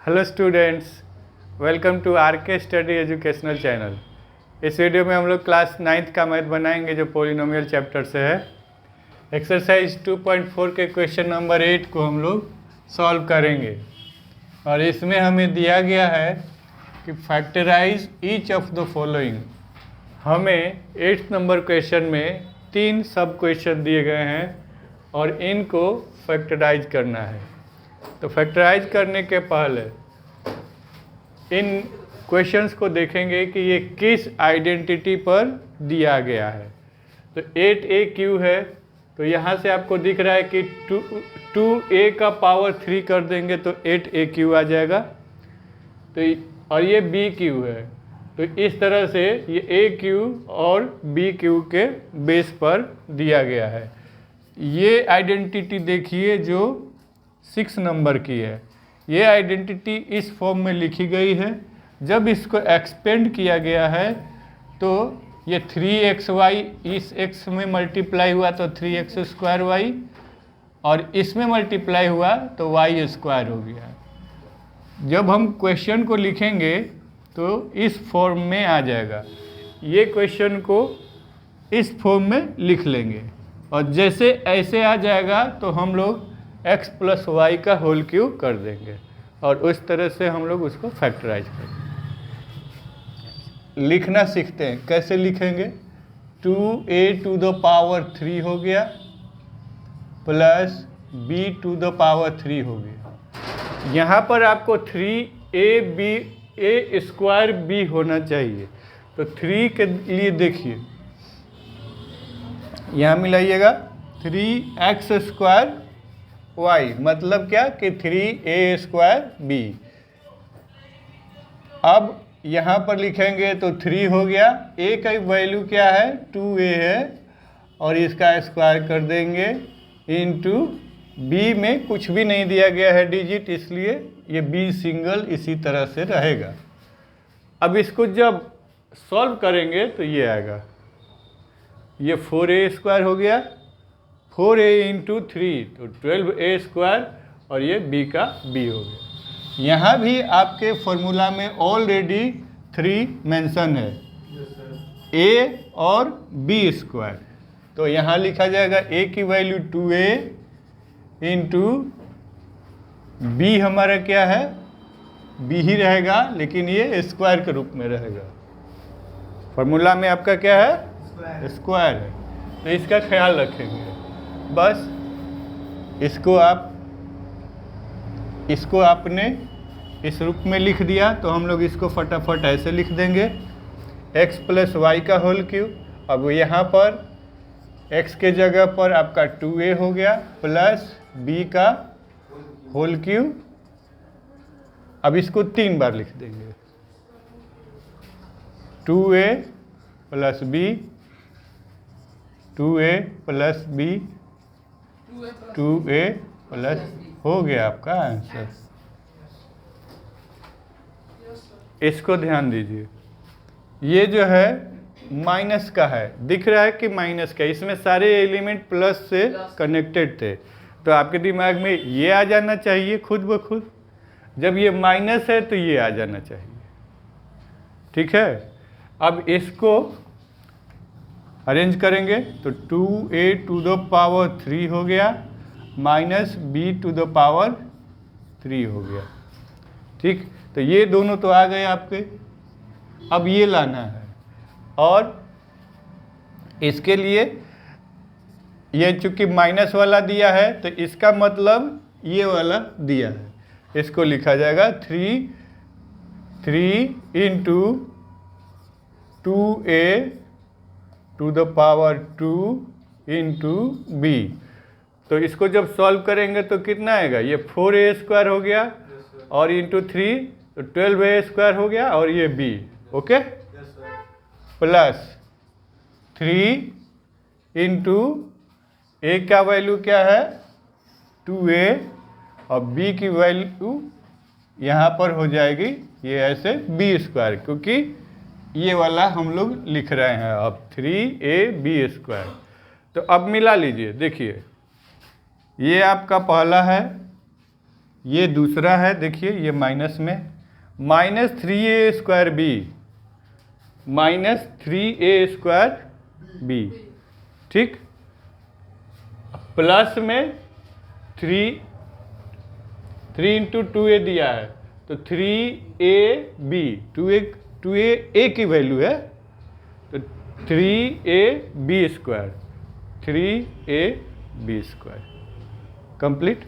Hello students, welcome to R K study educational channel. इस video में हम लोग क्लास 9th का मैथ बनाएंगे जो पॉलिनोमियल चैप्टर से है। एक्सरसाइज 2.4 के क्वेश्चन नंबर 8 को हम लोग सॉल्व करेंगे और इसमें हमें दिया गया है कि factorize each of the following. हमें 8th नंबर क्वेश्चन में 3 सब क्वेश्चन दिए गए हैं और इनको फैक्टराइज करना है। तो फैक्टराइज करने के पहले इन क्वेश्चंस को देखेंगे कि ये किस आइडेंटिटी पर दिया गया है। तो 8a³ है, तो यहाँ से आपको दिख रहा है कि 2a का पावर 3 कर देंगे तो 8a³ आ जाएगा। तो और ये b³ है, तो इस तरह से ये a³ और b³ के बेस पर दिया गया है। ये आइडेंटिटी देखिए जो 6 नंबर की है। ये आइडेंटिटी इस फॉर्म में लिखी गई है। जब इसको एक्सपेंड किया गया है तो ये 3xy इस x में मल्टीप्लाई हुआ तो 3x² और इसमें मल्टीप्लाई हुआ तो y² हो गया। जब हम क्वेश्चन को लिखेंगे तो इस फॉर्म में आ जाएगा। ये क्वेश्चन को इस फॉर्म में लिख लेंगे और जैसे ऐसे आ जाएगा तो हम लोग x + y का होल क्यूब कर देंगे और उस तरह से हम लोग उसको फैक्टराइज करेंगे। लिखना सीखते हैं, कैसे लिखेंगे। 2a⁴ हो गया प्लस b⁴ हो गया। यहाँ पर आपको 3a² होना चाहिए। तो 3 के लिए देखिए, यहाँ मिलाइएगा 3x² y, मतलब क्या कि 3a²b। अब यहाँ पर लिखेंगे तो 3 हो गया। a का वैल्यू क्या है, 2a है और इसका स्क्वायर कर देंगे इंटू b में कुछ भी नहीं दिया गया है डिजिट, इसलिए ये b सिंगल इसी तरह से रहेगा। अब इसको जब सॉल्व करेंगे तो ये आएगा, ये 4a² हो गया, 4a × 3 तो 12a² और ये b का b हो गया। यहाँ भी आपके फॉर्मूला में ऑलरेडी 3 मेंशन है, a और b²। तो यहाँ लिखा जाएगा a की वैल्यू 2a × b हमारा क्या है, b ही रहेगा लेकिन ये स्क्वायर के रूप में रहेगा। फॉर्मूला में आपका क्या है, स्क्वायर है, तो इसका ख्याल रखेंगे। बस इसको आपने इस रूप में लिख दिया तो हम लोग इसको फटाफट ऐसे लिख देंगे, x + y का होल क्यूब। अब यहाँ पर x के जगह पर आपका 2a हो गया प्लस b का होल क्यूब। अब इसको 3 बार लिख देंगे, 2a + b, 2a + b, 2a + हो गया आपका आंसर। इसको ध्यान दीजिए, ये जो है माइनस का है, दिख रहा है कि माइनस का, इसमें सारे एलिमेंट प्लस से कनेक्टेड थे तो आपके दिमाग में ये आ जाना चाहिए खुद ब खुद। जब ये माइनस है तो ये आ जाना चाहिए, ठीक है। अब इसको अरेंज करेंगे तो 2a⁴ हो गया माइनस b⁴ हो गया, ठीक। तो ये दोनों तो आ गए आपके। अब ये लाना है और इसके लिए ये चूंकि माइनस वाला दिया है तो इसका मतलब ये वाला दिया है, इसको लिखा जाएगा 3 × 2a⁴ × b। तो इसको जब सॉल्व करेंगे तो कितना आएगा, ये 4a² हो गया और इंटू 3 तो 12a² हो गया और ये b, ओके, प्लस 3 × a का वैल्यू क्या है 2a और b की वैल्यू यहाँ पर हो जाएगी ये ऐसे b², क्योंकि ये वाला हम लोग लिख रहे हैं अब 3ab²। तो अब मिला लीजिए, देखिए ये आपका पहला है ये दूसरा है, देखिए ये माइनस में, minus 3a² b, minus 3a² b, ठीक। प्लस में 3 इंटू 2a दिया है तो 3ab, 2a की वैल्यू है तो 3ab², 3ab² कंप्लीट।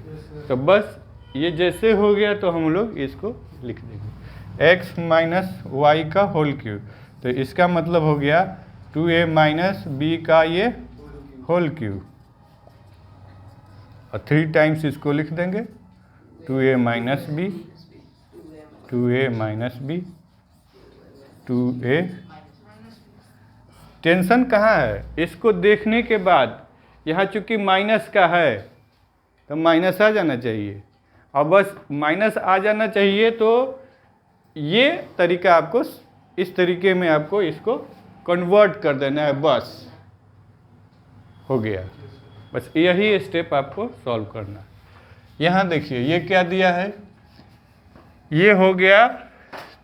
तो बस ये जैसे हो गया तो हम लोग इसको लिख देंगे x माइनस वाई का होल क्यूब। तो इसका मतलब हो गया 2a माइनस बी का ये होल क्यूब, और 3 टाइम्स इसको लिख देंगे 2a minus B, 2a minus B, 2a। Tension कहाँ है, इसको देखने के बाद यहाँ चूंकि माइनस का है तो माइनस आ जाना चाहिए, और बस माइनस आ जाना चाहिए। तो ये तरीका आपको इस तरीके में आपको इसको कन्वर्ट कर देना है, बस हो गया। बस यही स्टेप आपको सॉल्व करना है। यहाँ देखिए ये क्या दिया है, ये हो गया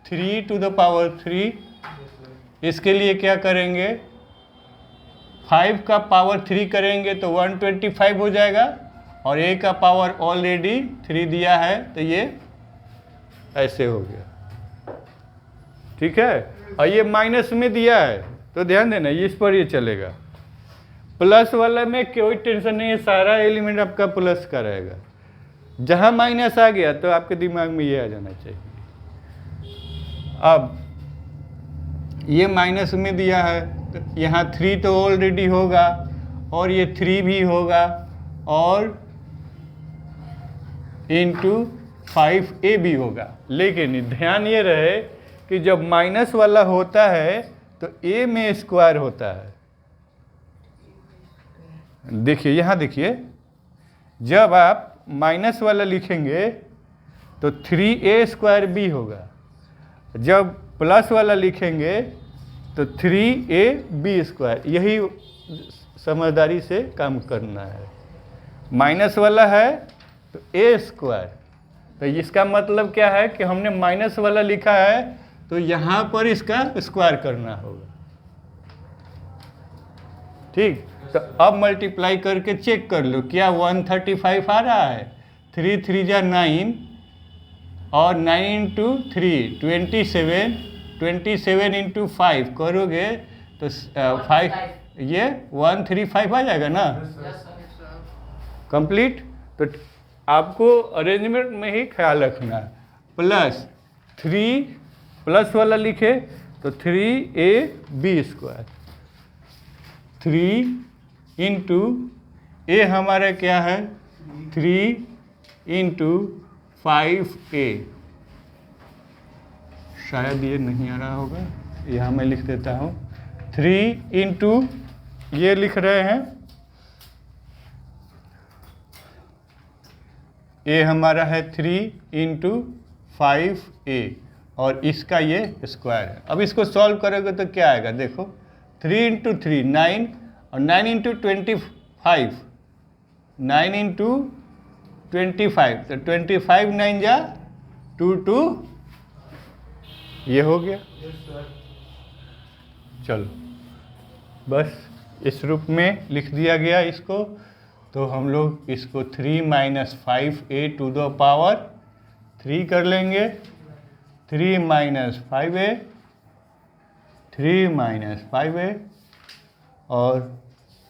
3⁻3। इसके लिए क्या करेंगे, 5 का पावर 3 करेंगे तो 125 हो जाएगा, और a का पावर ऑलरेडी 3 दिया है तो ये ऐसे हो गया, ठीक है। और ये माइनस में दिया है तो ध्यान देना इस पर ये चलेगा। प्लस वाला में कोई टेंशन नहीं है, सारा एलिमेंट आपका प्लस का रहेगा। जहाँ माइनस आ गया तो आपके दिमाग में ये आ जाना चाहिए। अब ये माइनस में दिया है तो यहाँ 3 तो ऑलरेडी होगा, और ये 3 भी होगा, और इंटू 5a भी होगा। लेकिन ध्यान ये रहे कि जब माइनस वाला होता है तो a में स्क्वायर होता है। देखिए यहाँ देखिए, जब आप माइनस वाला लिखेंगे तो 3a² b होगा, जब प्लस वाला लिखेंगे तो 3ab²। यही समझदारी से काम करना है। माइनस वाला है तो a², तो इसका मतलब क्या है कि हमने माइनस वाला लिखा है तो यहाँ पर इसका स्क्वायर करना होगा, ठीक। तो अब मल्टीप्लाई करके चेक कर लो क्या 135 आ रहा है। 3 3 जा 9, और 9 इंटू 3 27, 27 इंटू 5 करोगे तो 5 ये 135 आ जाएगा ना, कंप्लीट। तो आपको अरेंजमेंट में ही ख्याल रखना है। प्लस 3 प्लस वाला लिखे तो 3ab², 3 इंटू ए हमारा क्या है 3 इंटू 5a। शायद ये नहीं आ रहा होगा, यहाँ मैं लिख देता हूँ 3 इंटू ये लिख रहे हैं, ए हमारा है 3 इंटू 5a, और इसका ये स्क्वायर है। अब इसको सॉल्व करोगे तो क्या आएगा, देखो 3 इंटू 3 9, और 9 इंटू 25, 9 इंटू 25, तो 25 9 जा 2 ये हो गया। चलो बस इस रूप में लिख दिया गया इसको। तो हम लोग इसको 3 minus 5a to the power 3 कर लेंगे। 3 माइनस 5a, 3 माइनस 5a, और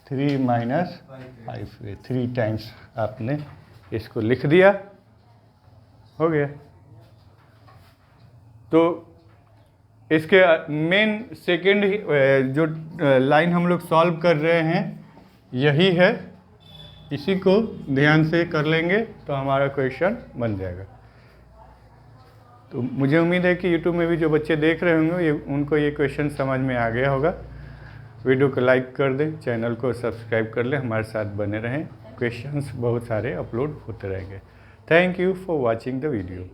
3 माइनस 5a, 3 टाइम्स आपने इसको लिख दिया, हो गया। तो इसके मेन सेकेंड जो लाइन हम लोग सॉल्व कर रहे हैं यही है, इसी को ध्यान से कर लेंगे तो हमारा क्वेश्चन बन जाएगा। तो मुझे उम्मीद है कि YouTube में भी जो बच्चे देख रहे होंगे उनको ये क्वेश्चन समझ में आ गया होगा। वीडियो को लाइक कर दें, चैनल को सब्सक्राइब कर लें, हमारे साथ बने रहें। क्वेश्चंस बहुत सारे अपलोड होते रहेंगे। Thank you for watching the video.